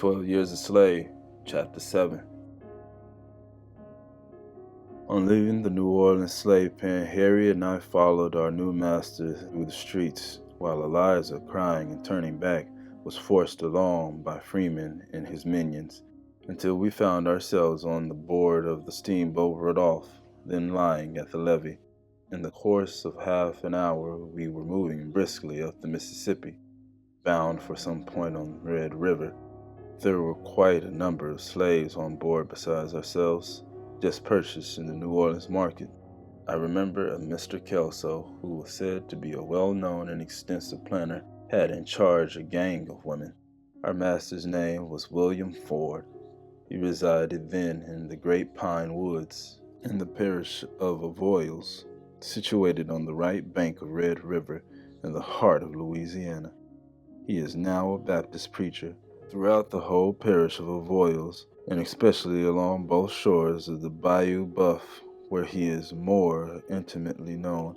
12 Years a Slave, Chapter 7. On leaving the New Orleans slave pen, Harriet and I followed our new master through the streets, while Eliza, crying and turning back, was forced along by Freeman and his minions, until we found ourselves on the board of the steamboat Rudolph, then lying at the levee. In the course of half an hour we were moving briskly up the Mississippi, bound for some point on Red River. There were quite a number of slaves on board besides ourselves, just purchased in the New Orleans market. I remember a Mr. Kelso, who was said to be a well-known and extensive planter, had in charge a gang of women. Our master's name was William Ford. He resided then in the Great Pine Woods, in the parish of Avoyelles, situated on the right bank of Red River in the heart of Louisiana. He is now a Baptist preacher. Throughout the whole parish of Avoyelles, and especially along both shores of the Bayou Buff, where he is more intimately known,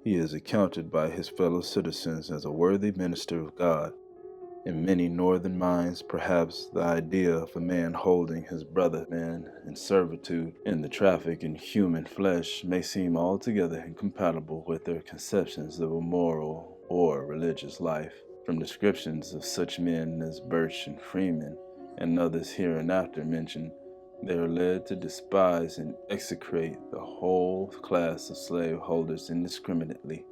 he is accounted by his fellow citizens as a worthy minister of God. In many northern minds, perhaps the idea of a man holding his brother man in servitude in the traffic in human flesh may seem altogether incompatible with their conceptions of a moral or religious life. From descriptions of such men as Birch and Freeman, and others hereinafter mentioned, they are led to despise and execrate the whole class of slaveholders indiscriminately.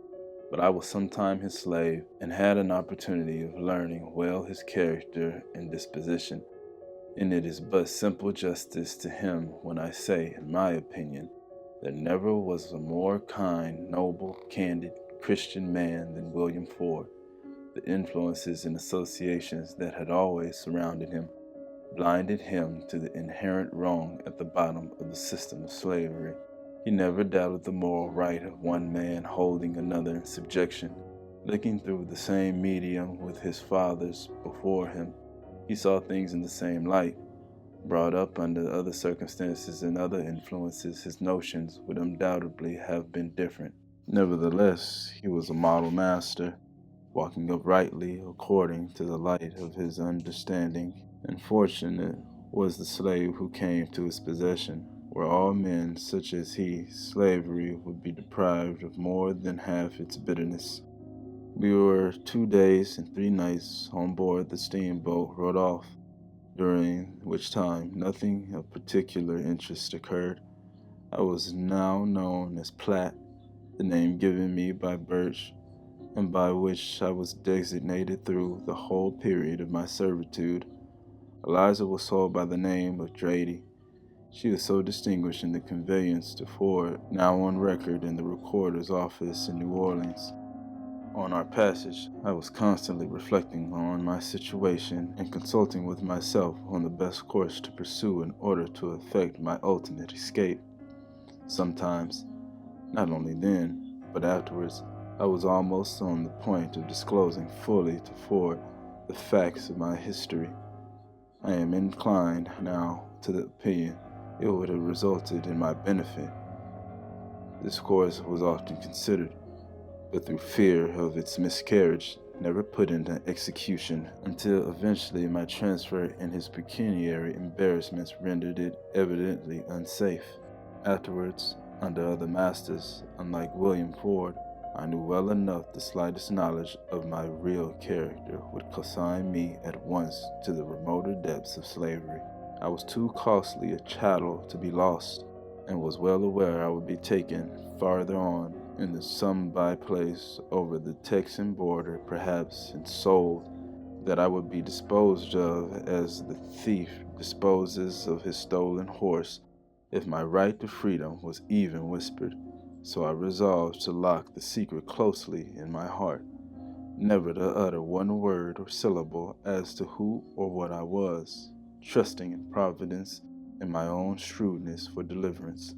But I was sometime his slave, and had an opportunity of learning well his character and disposition, and it is but simple justice to him when I say, in my opinion, there never was a more kind, noble, candid, Christian man than William Ford. The influences and associations that had always surrounded him blinded him to the inherent wrong at the bottom of the system of slavery. He never doubted the moral right of one man holding another in subjection. Looking through the same medium with his fathers before him, he saw things in the same light. Brought up under other circumstances and other influences, his notions would undoubtedly have been different. Nevertheless, he was a model master, walking uprightly according to the light of his understanding, and fortunate was the slave who came to his possession. Were all men such as he, slavery would be deprived of more than half its bitterness. We were 2 days and 3 nights on board the steamboat Rudolph, during which time nothing of particular interest occurred. I was now known as Platt, the name given me by Birch, and by which I was designated through the whole period of my servitude. Eliza was sold by the name of Drady. She was so distinguished in the conveyance to Ford, now on record in the recorder's office in New Orleans. On our passage, I was constantly reflecting on my situation and consulting with myself on the best course to pursue in order to effect my ultimate escape. Sometimes, not only then, but afterwards, I was almost on the point of disclosing fully to Ford the facts of my history. I am inclined now to the opinion it would have resulted in my benefit. This course was often considered, but through fear of its miscarriage, never put into execution until eventually my transfer and his pecuniary embarrassments rendered it evidently unsafe. Afterwards, under other masters, unlike William Ford, I knew well enough the slightest knowledge of my real character would consign me at once to the remoter depths of slavery. I was too costly a chattel to be lost, and was well aware I would be taken farther on into some by place over the Texan border perhaps, and sold, that I would be disposed of as the thief disposes of his stolen horse if my right to freedom was even whispered. So I resolved to lock the secret closely in my heart, never to utter one word or syllable as to who or what I was, trusting in Providence and my own shrewdness for deliverance.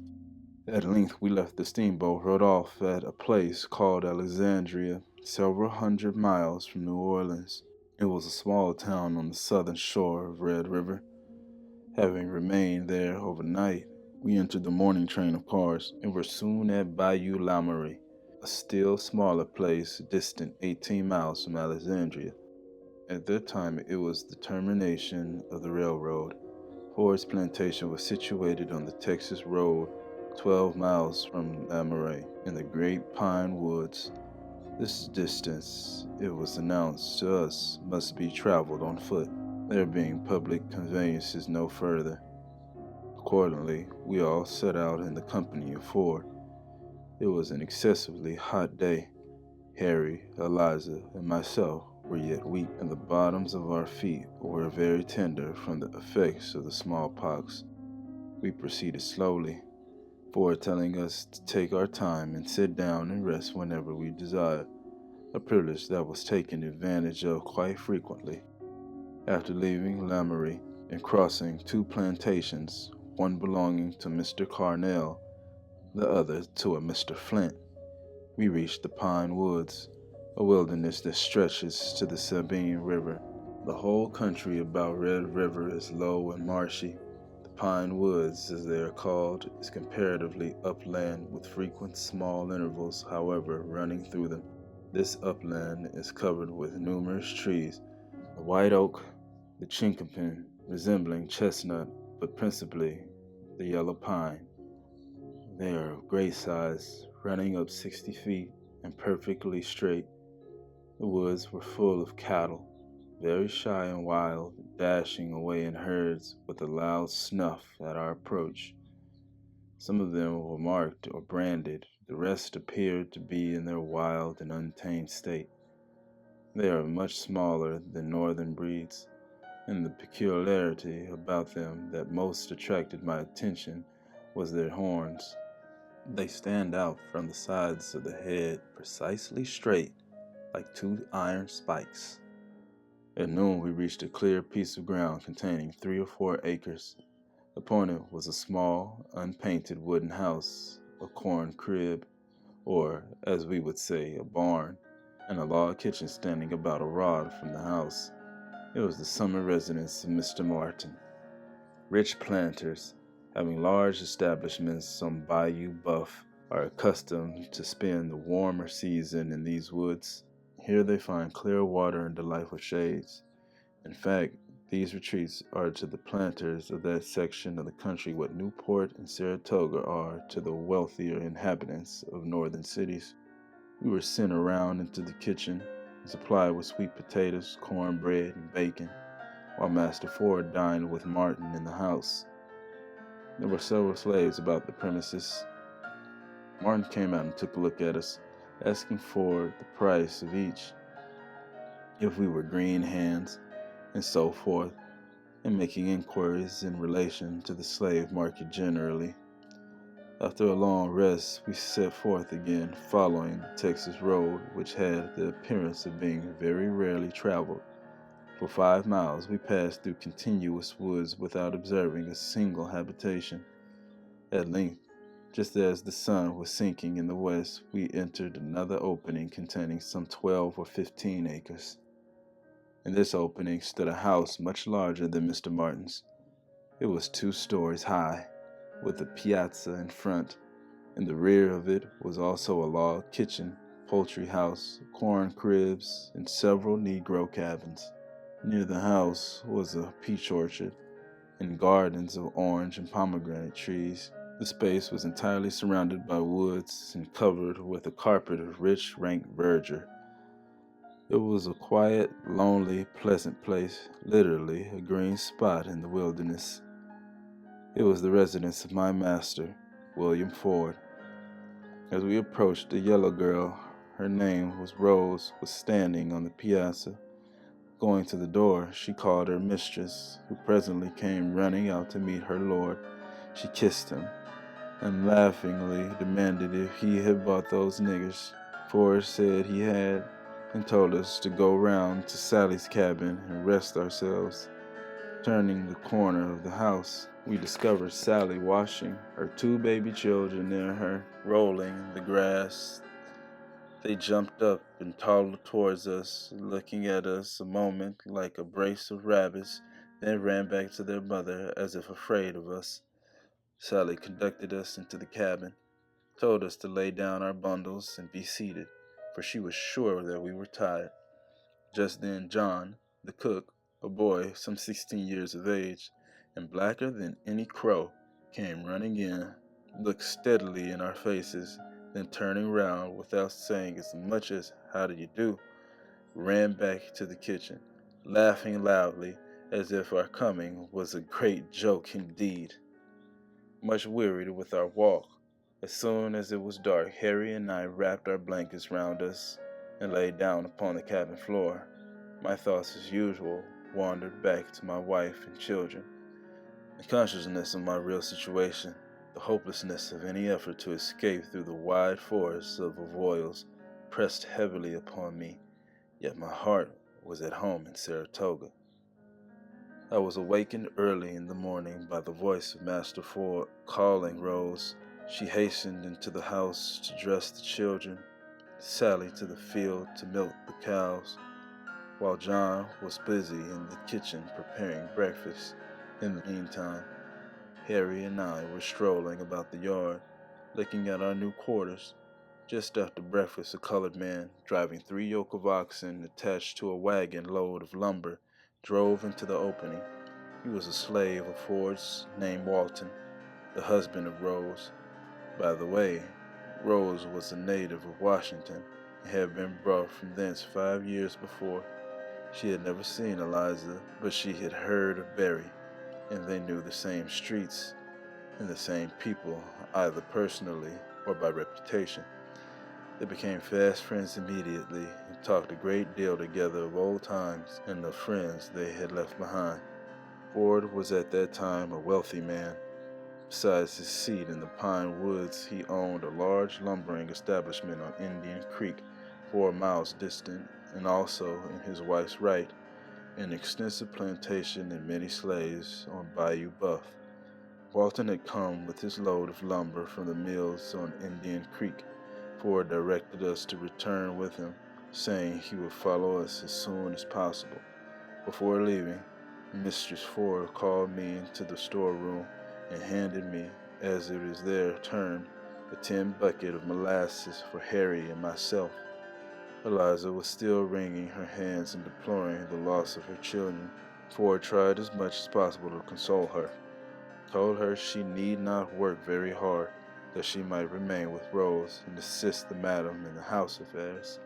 At length we left the steamboat, rode off at a place called Alexandria, several hundred miles from New Orleans. It was a small town on the southern shore of Red River. Having remained there overnight, we entered the morning train of cars and were soon at Bayou Lamoureux, a still smaller place distant 18 miles from Alexandria. At that time, it was the termination of the railroad. Ford's plantation was situated on the Texas Road, 12 miles from Lamoureux, in the Great Pine Woods. This distance, it was announced to us, must be traveled on foot, there being public conveyances no further. Accordingly, we all set out in the company of Ford. It was an excessively hot day. Harry, Eliza, and myself were yet weak, and the bottoms of our feet were very tender from the effects of the smallpox. We proceeded slowly, Ford telling us to take our time and sit down and rest whenever we desired, a privilege that was taken advantage of quite frequently. After leaving Lamoureux and crossing two plantations, one belonging to Mr. Carnell, the other to a Mr. Flint, we reached the Pine Woods, a wilderness that stretches to the Sabine River. The whole country about Red River is low and marshy. The Pine Woods, as they are called, is comparatively upland with frequent small intervals, however, running through them. This upland is covered with numerous trees, the white oak, the chinkapin, resembling chestnut, but principally the yellow pine. They are of great size, running up 60 feet and perfectly straight. The woods were full of cattle, very shy and wild, dashing away in herds with a loud snuff at our approach. Some of them were marked or branded, the rest appeared to be in their wild and untamed state. They are much smaller than northern breeds, and the peculiarity about them that most attracted my attention was their horns. They stand out from the sides of the head precisely straight, like two iron spikes. At noon we reached a clear piece of ground containing 3 or 4 acres. Upon it was a small, unpainted wooden house, a corn crib, or, as we would say, a barn, and a log kitchen standing about a rod from the house. It was the summer residence of Mr. Martin. Rich planters, having large establishments on Bayou Buff, are accustomed to spend the warmer season in these woods. Here they find clear water and delightful shades. In fact, these retreats are to the planters of that section of the country what Newport and Saratoga are to the wealthier inhabitants of northern cities. We were sent around into the kitchen and supplied with sweet potatoes, cornbread, and bacon, while Master Ford dined with Martin in the house. There were several slaves about the premises. Martin came out and took a look at us, asking Ford the price of each, if we were green hands, and so forth, and making inquiries in relation to the slave market generally. After a long rest, we set forth again, following the Texas road, which had the appearance of being very rarely traveled. For 5 miles we passed through continuous woods without observing a single habitation. At length, just as the sun was sinking in the west, we entered another opening containing some 12 or 15 acres. In this opening stood a house much larger than Mr. Martin's. It was 2 stories high, with a piazza in front. In the rear of it was also a log kitchen, poultry house, corn cribs, and several Negro cabins. Near the house was a peach orchard and gardens of orange and pomegranate trees. The space was entirely surrounded by woods and covered with a carpet of rich, rank verdure. It was a quiet, lonely, pleasant place, literally a green spot in the wilderness. It was the residence of my master, William Ford. As we approached, a yellow girl, her name was Rose, was standing on the piazza. Going to the door, she called her mistress, who presently came running out to meet her lord. She kissed him, and laughingly demanded if he had bought those niggers. Ford said he had, and told us to go round to Sally's cabin and rest ourselves. Turning the corner of the house, we discovered Sally washing her 2 baby children near her, rolling in the grass. They jumped up and toddled towards us, looking at us a moment like a brace of rabbits, then ran back to their mother as if afraid of us. Sally conducted us into the cabin, told us to lay down our bundles and be seated, for she was sure that we were tired. Just then John, The cook, a boy some 16 years of age, and blacker than any crow, came running in, looked steadily in our faces, then turning round without saying as much as "How do you do?" ran back to the kitchen, laughing loudly as if our coming was a great joke indeed. Much wearied with our walk, as soon as it was dark, Harry and I wrapped our blankets round us and lay down upon the cabin floor. My thoughts, as usual, wandered back to my wife and children. The consciousness of my real situation, the hopelessness of any effort to escape through the wide forests of avoyelles, pressed heavily upon me, yet my heart was at home in Saratoga. I was awakened early in the morning by the voice of Master Ford calling Rose. She hastened into the house to dress the children, Sally to the field to milk the cows, while John was busy in the kitchen preparing breakfast. In the meantime, Harry and I were strolling about the yard, looking at our new quarters. Just after breakfast, a colored man, driving 3 yoke of oxen attached to a wagon load of lumber, drove into the opening. He was a slave of Ford's named Walton, the husband of Rose. By the way, Rose was a native of Washington and had been brought from thence 5 years before. She had never seen Eliza, but she had heard of Barry, and they knew the same streets and the same people, either personally or by reputation. They became fast friends immediately and talked a great deal together of old times and the friends they had left behind. Ford was at that time a wealthy man. Besides his seat in the pine woods, he owned a large lumbering establishment on Indian Creek, 4 miles distant, and also, in his wife's right, an extensive plantation and many slaves on Bayou Buff. Walton had come with his load of lumber from the mills on Indian Creek. Ford directed us to return with him, saying he would follow us as soon as possible. Before leaving, Mistress Ford called me into the storeroom and handed me, as it is there termed, a tin bucket of molasses for Harry and myself. Eliza was still wringing her hands and deploring the loss of her children. Ford tried as much as possible to console her, told her she need not work very hard, that she might remain with Rose and assist the madam in the house affairs.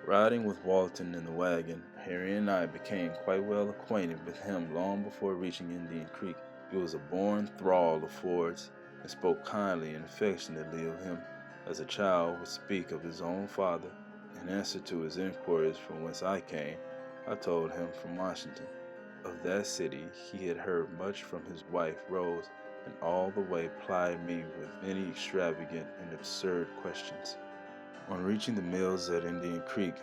Riding with Walton in the wagon, Harry and I became quite well acquainted with him long before reaching Indian Creek. He was a born thrall of Ford's, and spoke kindly and affectionately of him, as a child would speak of his own father. In answer to his inquiries from whence I came, I told him from Washington. Of that city he had heard much from his wife Rose, and all the way plied me with many extravagant and absurd questions. On reaching the mills at Indian Creek,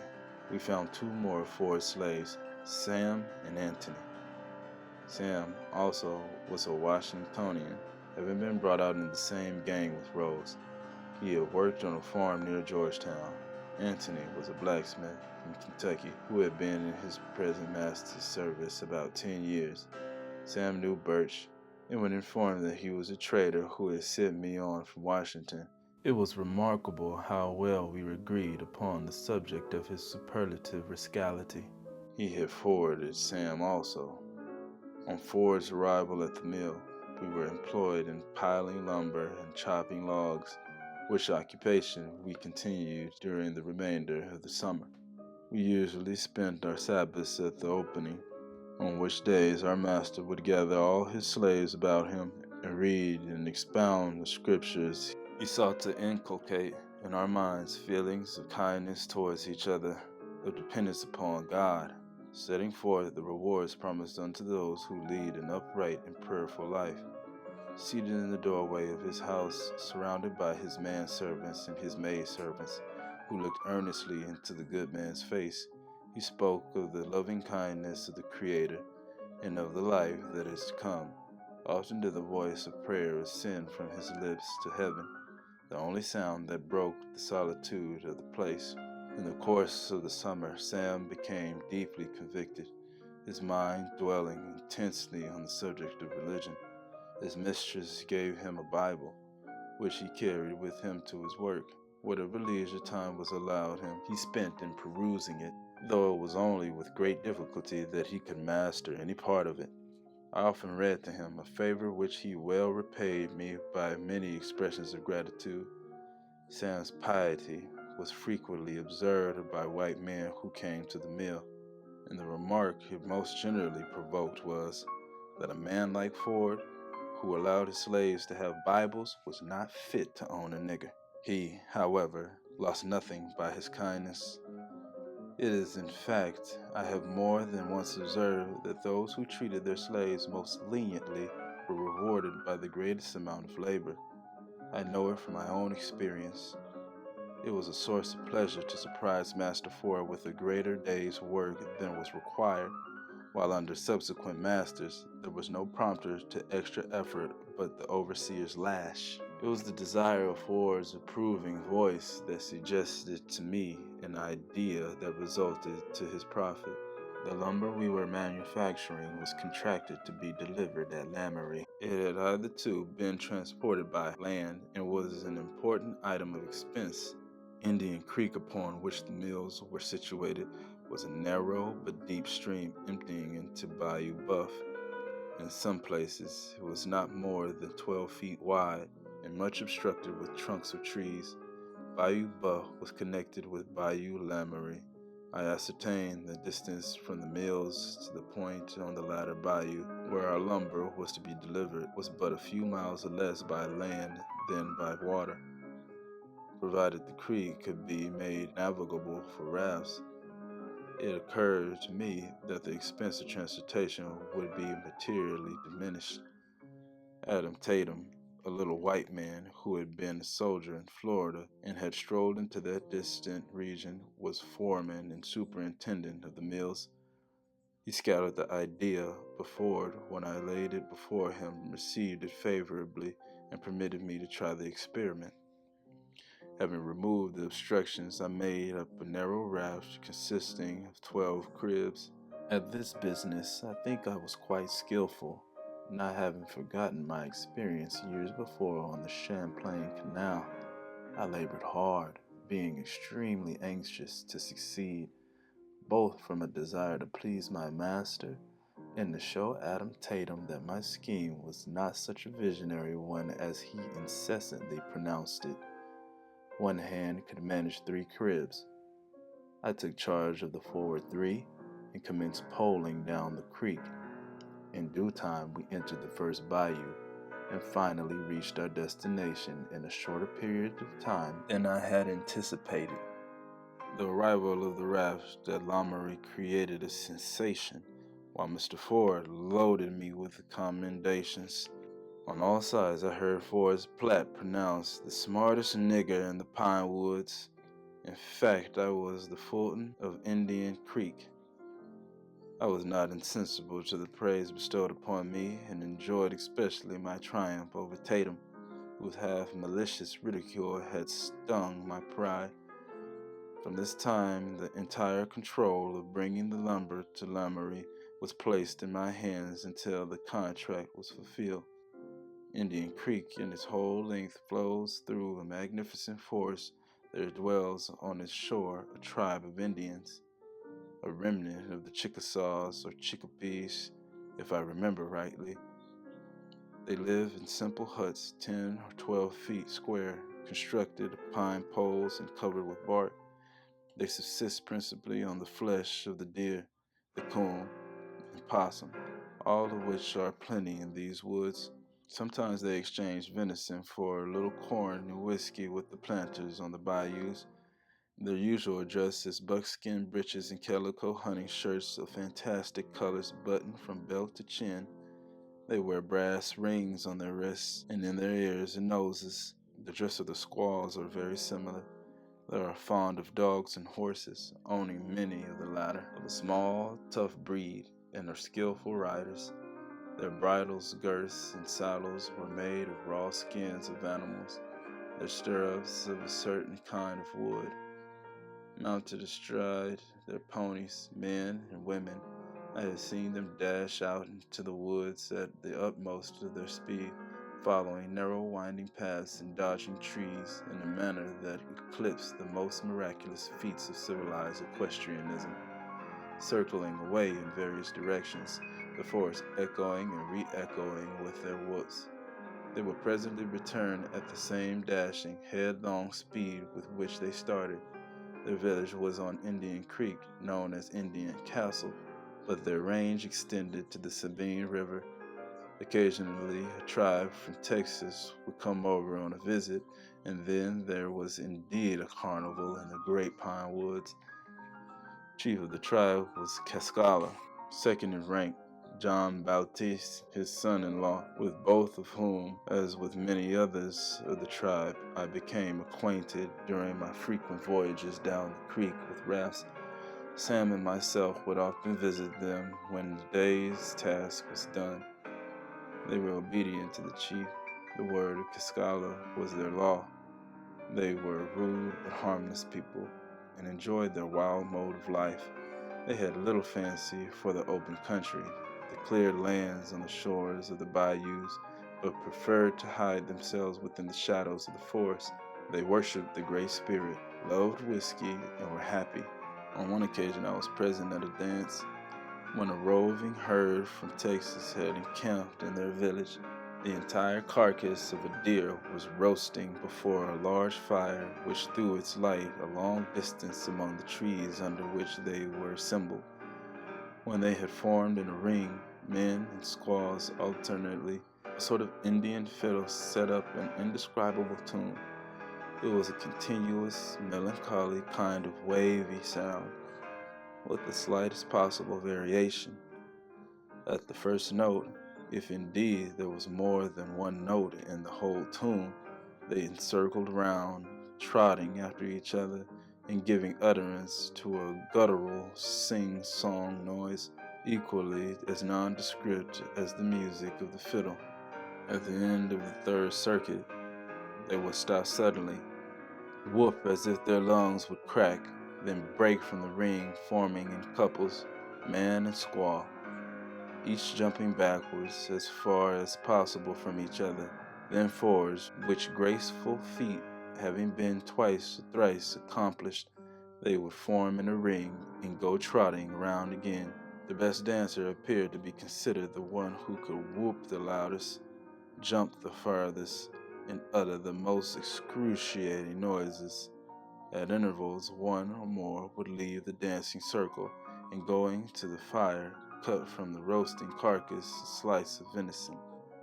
we found 2 more Ford slaves, Sam and Antony. Sam also was a Washingtonian, having been brought out in the same gang with Rose. He had worked on a farm near Georgetown. Antony was a blacksmith from Kentucky who had been in his present master's service about 10 years. Sam knew Birch and when informed that he was a trader who had sent me on from Washington. It was remarkable how well we agreed upon the subject of his superlative rascality. He had forwarded Sam also. On Ford's arrival at the mill, we were employed in piling lumber and chopping logs, which occupation we continued during the remainder of the summer. We usually spent our Sabbaths at the opening, on which days our master would gather all his slaves about him and read and expound the scriptures. He sought to inculcate in our minds feelings of kindness towards each other, of dependence upon God, setting forth the rewards promised unto those who lead an upright and prayerful life. Seated in the doorway of his house, surrounded by his manservants and his maidservants, who looked earnestly into the good man's face, he spoke of the loving kindness of the Creator and of the life that is to come. Often did the voice of prayer ascend from his lips to heaven, the only sound that broke the solitude of the place. In the course of the summer, Sam became deeply convicted, his mind dwelling intensely on the subject of religion. His mistress gave him a Bible, which he carried with him to his work. Whatever leisure time was allowed him, he spent in perusing it. though it was only with great difficulty that he could master any part of it. I often read to him, a favor which he well repaid me by many expressions of gratitude. Sam's piety was frequently observed by white men who came to the mill, and the remark it most generally provoked was that a man like Ford, who allowed his slaves to have Bibles, was not fit to own a nigger. He, however, lost nothing by his kindness. It is, in fact, I have more than once observed that those who treated their slaves most leniently were rewarded by the greatest amount of labor. I know it from my own experience. It was a source of pleasure to surprise Master Ford with a greater day's work than was required, while under subsequent masters there was no prompter to extra effort but the overseer's lash. It was the desire of Ford's approving voice that suggested to me an idea that resulted to his profit. The lumber we were manufacturing was contracted to be delivered at Lamoury. It had hitherto been transported by land and was an important item of expense. Indian Creek, upon which the mills were situated, was a narrow but deep stream emptying into Bayou Buff. In some places, it was not more than 12 feet wide and much obstructed with trunks of trees. Bayou Buff was connected with Bayou Lamoury. I ascertained the distance from the mills to the point on the latter bayou where our lumber was to be delivered was but a few miles or less by land than by water, provided the creek could be made navigable for rafts. It occurred to me that the expense of transportation would be materially diminished. Adam Taydem, a little white man who had been a soldier in Florida and had strolled into that distant region, was foreman and superintendent of the mills. He scouted the idea, but Ford, when I laid it before him, received it favorably and permitted me to try the experiment. Having removed the obstructions, I made up a narrow raft consisting of 12 cribs. At this business, I think I was quite skillful, not having forgotten my experience years before on the Champlain Canal. I labored hard, being extremely anxious to succeed, both from a desire to please my master and to show Adam Taydem that my scheme was not such a visionary one as he incessantly pronounced it. One hand could manage 3 cribs. I took charge of the forward 3 and commenced poling down the creek. In due time, we entered the first bayou and finally reached our destination in a shorter period of time than I had anticipated. The arrival of the raft at Lamoury created a sensation, while Mr. Ford loaded me with commendations. On all sides, I heard Ford's Platte pronounced the smartest nigger in the Pine Woods. In fact, I was the Fulton of Indian Creek. I was not insensible to the praise bestowed upon me, and enjoyed especially my triumph over Taydem, whose half malicious ridicule had stung my pride. From this time, the entire control of bringing the lumber to Lamoury was placed in my hands until the contract was fulfilled. Indian Creek in its whole length flows through a magnificent forest. There dwells on its shore a tribe of Indians, a remnant of the Chickasaws or Chickapees, if I remember rightly. They live in simple huts 10 or 12 feet square, constructed of pine poles and covered with bark. They subsist principally on the flesh of the deer, the coon, and possum, all of which are plenty in these woods. Sometimes they exchange venison for a little corn and whiskey with the planters on the bayous. Their usual dress is buckskin breeches and calico hunting shirts of fantastic colors buttoned from belt to chin. They wear brass rings on their wrists and in their ears and noses. The dress of the squaws are very similar. They are fond of dogs and horses, owning many of the latter, of a small, tough breed, and are skillful riders. Their bridles, girths, and saddles were made of raw skins of animals, their stirrups of a certain kind of wood. Mounted astride their ponies, men and women, I have seen them dash out into the woods at the utmost of their speed, following narrow winding paths and dodging trees in a manner that eclipsed the most miraculous feats of civilized equestrianism. circling away in various directions, the forest echoing and re-echoing with their whoops. They would presently return at the same dashing, headlong speed with which they started. Their village was on Indian Creek, known as Indian Castle, but their range extended to the Sabine River. Occasionally, a tribe from Texas would come over on a visit, and then there was indeed a carnival in the great pine woods. Chief of the tribe was Cascalla, second in rank, John Baptiste, his son-in-law, with both of whom, as with many others of the tribe, I became acquainted during my frequent voyages down the creek with rafts. Sam and myself would often visit them when the day's task was done. They were obedient to the chief. The word of Cascalla was their law. They were rude but harmless people, and enjoyed their wild mode of life. They had little fancy for the open country, the cleared lands on the shores of the bayous, but preferred to hide themselves within the shadows of the forest. They worshipped the Great Spirit, loved whiskey, and were happy. On one occasion I was present at a dance when a roving herd from Texas had encamped in their village. The entire carcass of a deer was roasting before a large fire which threw its light a long distance among the trees under which they were assembled. When they had formed in a ring, men and squaws alternately, a sort of Indian fiddle set up an indescribable tune. It was a continuous, melancholy kind of wavy sound, with the slightest possible variation. At the first note, if indeed there was more than one note in the whole tune, they encircled round, trotting after each other and giving utterance to a guttural sing-song noise, equally as nondescript as the music of the fiddle. At the end of the third circuit, they would stop suddenly, whoop as if their lungs would crack, then break from the ring, forming in couples, man and squaw, each jumping backwards as far as possible from each other, then forwards, which graceful feat having been twice or thrice accomplished, they would form in a ring and go trotting round again. The best dancer appeared to be considered the one who could whoop the loudest, jump the farthest, and utter the most excruciating noises. At intervals, one or more would leave the dancing circle, and going to the fire, cut from the roasting carcass a slice of venison,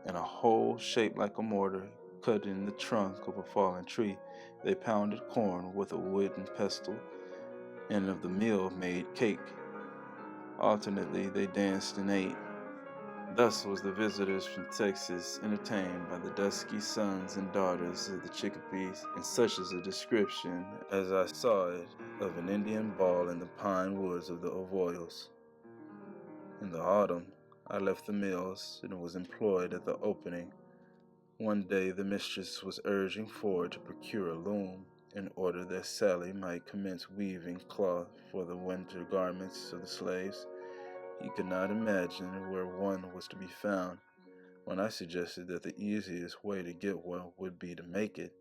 and a hole shaped like a mortar cut in the trunk of a fallen tree. They pounded corn with a wooden pestle, and of the meal made cake. Alternately, they danced and ate. Thus was the visitors from Texas entertained by the dusky sons and daughters of the Chickapees, and such is a description as I saw it of an Indian ball in the pine woods of the Avoyos. In the autumn, I left the mills and was employed at the opening. One day the mistress was urging Ford to procure a loom in order that Sally might commence weaving cloth for the winter garments of the slaves. He could not imagine where one was to be found, when I suggested that the easiest way to get one would be to make it,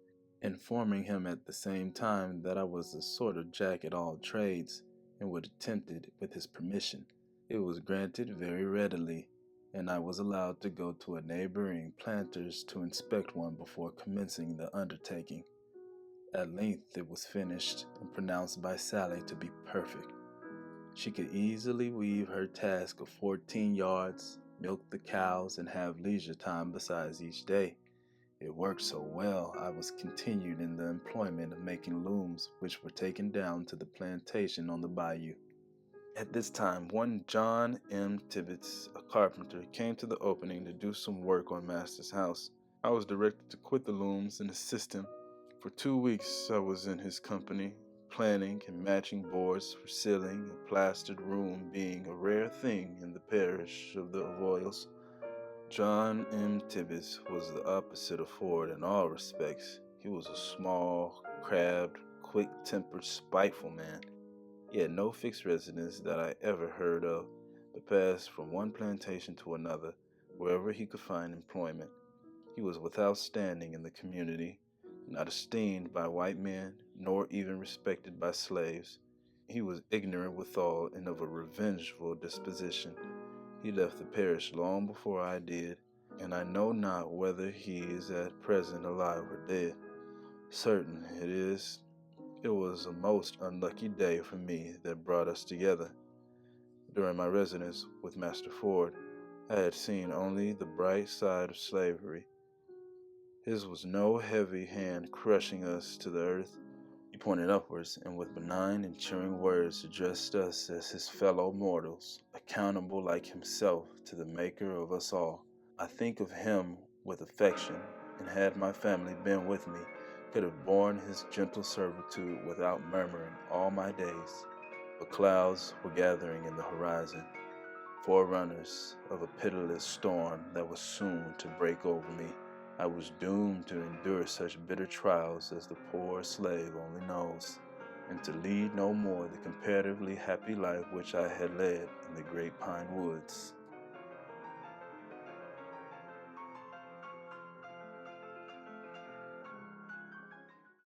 informing him at the same time that I was a sort of jack at all trades and would attempt it with his permission. It was granted very readily, and I was allowed to go to a neighboring planter's to inspect one before commencing the undertaking. At length it was finished and pronounced by Sally to be perfect. She could easily weave her task of 14 yards, milk the cows, and have leisure time besides each day. It worked so well, I was continued in the employment of making looms, which were taken down to the plantation on the bayou. At this time, one John M. Tibeats, a carpenter, came to the opening to do some work on Master's house. I was directed to quit the looms and assist him. For 2 weeks I was in his company, planning and matching boards for ceiling, a plastered room being a rare thing in the parish of the Avoyos. John M. Tibeats was the opposite of Ford in all respects. He was a small, crabbed, quick-tempered, spiteful man. He had no fixed residence that I ever heard of, but passed from one plantation to another, wherever he could find employment. He was without standing in the community, not esteemed by white men, nor even respected by slaves. He was ignorant withal and of a revengeful disposition. He left the parish long before I did, and I know not whether he is at present alive or dead. Certain it is, it was a most unlucky day for me that brought us together. During my residence with Master Ford, I had seen only the bright side of slavery. His was no heavy hand crushing us to the earth. He pointed upwards, and with benign and cheering words addressed us as his fellow mortals, accountable like himself to the Maker of us all. I think of him with affection, and had my family been with me, could have borne his gentle servitude without murmuring all my days. But clouds were gathering in the horizon, forerunners of a pitiless storm that was soon to break over me. I was doomed to endure such bitter trials as the poor slave only knows, and to lead no more the comparatively happy life which I had led in the great pine woods.